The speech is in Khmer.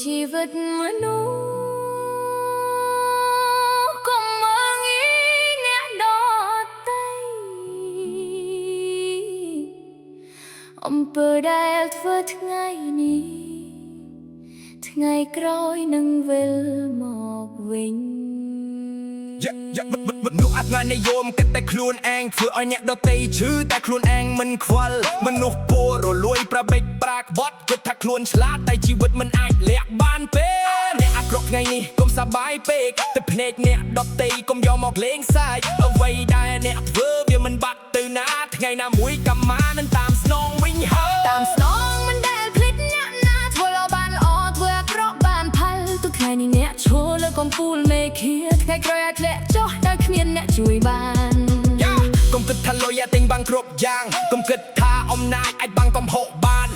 ชีวิตมนุษย์ก็มางี้เนี่ยดอดไตអំពើដែលធ្វើថ្ងៃនេះថ្ងៃក្រោយនឹងវិលមកវិញមនុស្សអត់ងាយនិយមគិតតែខ្លួនឯងធ្វើឲ្យអ្នកដទៃឈឺតែខ្លួនឯងមិនខ្វល់មនុស្សពោរលួយប្របិចប្រាក្បត់គិតថាខ្លួនឆ្លាតតែជីវិតមិនអាចលាក់បានពេអ្នកអាក្រក់ថ្ងៃនេះកុំសប្បាយពេកតែភ្នែកអ្នកដទៃកុំយកមកលេងសើចអ្វីដែលអ្នកធ្វើវាមិនបាត់ទៅណាថ្ងៃណាមួយកម្មានឹងតាមស្នងវិញហើយតាមស្នងមិនដែលភ្លេចអ្នកណាធ្វើឲ្យបានល្អធ្វើអាក្រក់បានផលទុកថ្ងៃនេះអ្នកឈរលើកំពូលមេឃាថ្ងៃក្រោយអាចធ្លាក់ចុះដោយគ្មានអ្នកជួយបានកុំគិតថាលុយអាចទិញបានគ្រប់យ៉ាងកុំគិតថាអំណាចអាចបាំងកំហុសបាន